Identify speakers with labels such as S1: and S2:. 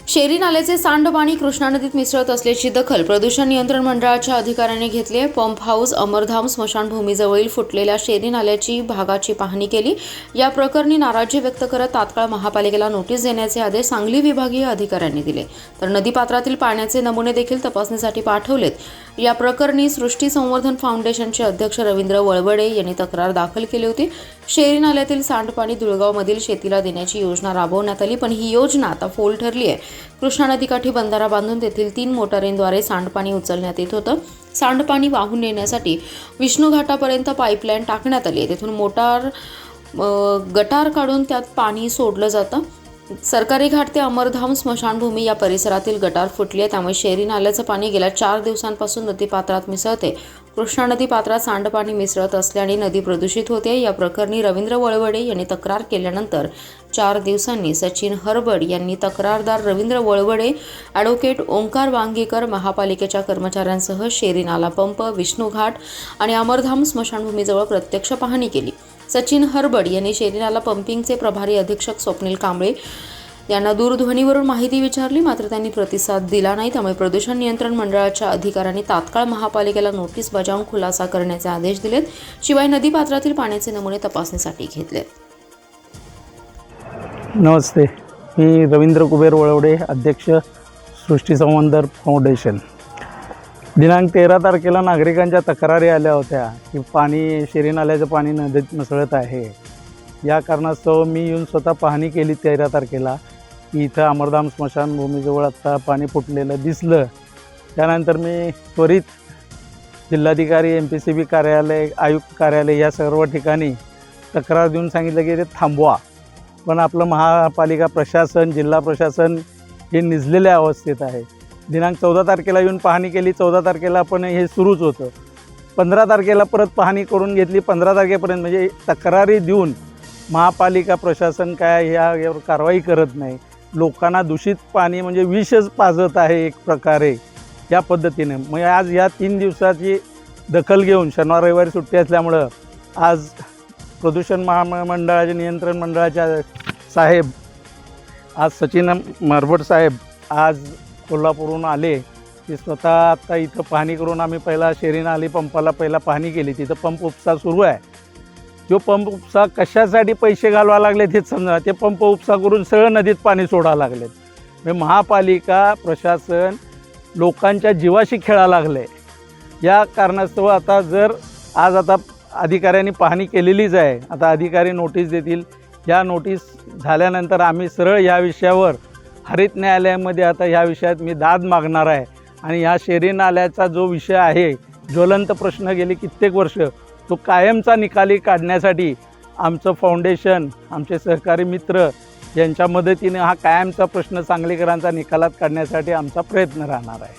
S1: शेरी नाल्याचे सांडपाणी कृष्णा नदीत मिसळत असल्याची दखल प्रदूषण नियंत्रण मंडळाच्या अधिकाऱ्यांनी घेतली आहे। पंप हाऊस अमरधाम स्मशानभूमीजवळील फुटलेल्या शेरी नाल्याची भागाची पाहणी केली। या प्रकरणी नाराजी व्यक्त करत तात्काळ महापालिकेला नोटीस देण्याचे आदेश सांगली विभागीय अधिकाऱ्यांनी दिले, तर नदीपात्रातील पाण्याचे नमुने देखील तपासणीसाठी पाठवलेत। या प्रकरणी सृष्टी संवर्धन फाउंडेशनचे अध्यक्ष रवींद्र वळवडे यांनी तक्रार दाखल केली होती। शेरी नाल्यातील सांडपाणी दुळगावमधील शेतीला देण्याची योजना राबवण्यात आली, पण ही योजना आता फोल ठरली आहे। कृष्णा नदीकाठी बंधारा बांधून तेथील 3 मोटारींद्वारे सांडपाणी उचलण्यात येत होतं। सांडपाणी वाहून नेण्यासाठी विष्णू घाटापर्यंत पाईपलाईन टाकण्यात आली आहे। तेथून गटार काढून त्यात पाणी सोडलं जातं। सरकारी घाट ते अमरधाम स्मशानभूमी या परिसरातील गटार फुटली आहे, त्यामुळे शेरी नाल्याचं पाणी गेल्या 4 दिवसांपासून नदीपात्रात मिसळते। कृष्णा नदीपात्रात सांडपाणी मिसळत असल्याने नदी प्रदूषित होते। या प्रकरणी रवींद्र वळवडे यांनी तक्रार केल्यानंतर 4 दिवसांनी सचिन हरबड यांनी तक्रारदार रवींद्र वळवडे, ॲडव्होकेट ओंकार वांगीकर, महापालिकेच्या कर्मचाऱ्यांसह शेरी नाला पंप, विष्णू घाट आणि अमरधाम स्मशानभूमीजवळ प्रत्यक्ष पाहणी केली। सचिन हरबड यांनी शेरी नाला पंपिंगचे प्रभारी अधीक्षक स्वप्नील कांबळे यांना दूरध्वनीवरून माहिती विचारली, मात्र त्यांनी प्रतिसाद दिला नाही। त्यामुळे प्रदूषण नियंत्रण मंडळाच्या अधिकाऱ्यांनी तात्काळ महापालिकेला नोटीस बजावून खुलासा करण्याचे आदेश दिलेत। शिवाय नदीपात्रातील पाण्याचे नमुने तपासणीसाठी घेतलेत।
S2: नमस्ते, मी रवींद्र कुबेर वळवडे, अध्यक्ष सृष्टी संवर्धन फाउंडेशन। दिनांक 13 तारखेला नागरिकांच्या तक्रारी आल्या होत्या की शेरी नाल्याचं पाणी नदीत मिसळत आहे। या कारणास्तव मी येऊन स्वतः पाहणी केली 13 तारखेला की इथं अमरधाम स्मशानभूमीजवळ आत्ता पाणी फुटलेलं दिसलं। त्यानंतर मी त्वरित जिल्हाधिकारी, MPCB कार्यालय, आयुक्त कार्यालय या सर्व ठिकाणी तक्रार देऊन सांगितलं की ते थांबवा, पण आपलं महापालिका प्रशासन, जिल्हा प्रशासन हे निजलेल्या अवस्थेत आहे। दिनांक 14 तारखेला येऊन पाहणी केली, 14 तारखेला पण हे सुरूच होतं। 15 तारखेला परत पाहणी करून घेतली, 15 तारखेपर्यंत म्हणजे तक्रारी देऊन महापालिका प्रशासन काय यावर कारवाई करत नाही। लोकांना दूषित पाणी म्हणजे विषच पाजत आहे एक प्रकारे या पद्धतीने। मग आज या 3 दिवसाची दखल घेऊन शनिवार रविवारी सुट्टी असल्यामुळं आज प्रदूषण महामंडळाचे नियंत्रण मंडळाच्या साहेब, आज सचिन हरबड साहेब आज कोल्हापूरहून आले की स्वतः आत्ता इथं पाहणी करून आम्ही पहिला शेरी नाली पंपाला पहिला पाहणी केली। तिथं पंप उपसा सुरू आहे। जो पंप उपसा कशासाठी पैसे घालवा लागलेत हेच समजा, ते पंप उपसा करून सरळ नदीत पाणी सोडायला लागलेत। म्हणजे महापालिका प्रशासन लोकांच्या जीवाशी खेळायला लागले। या कारणास्तव आता आता अधिकाऱ्यांनी पाहणी केलेलीच आहे, आता अधिकारी नोटीस देतील। या नोटीस झाल्यानंतर आम्ही सरळ या विषयावर हरित न्यायालयामध्ये आता ह्या विषयात मी दाद मागणार आहे। आणि ह्या शेरी नाल्याचा जो विषय आहे, ज्वलंत प्रश्न गेली कित्येक वर्ष, तो कायमचा निकाली काढण्यासाठी आमचं फाउंडेशन, आमचे सहकारी मित्र यांच्या मदतीने हा कायमचा प्रश्न सांगलीकरांचा निकालात काढण्यासाठी आमचा प्रयत्न राहणार आहे।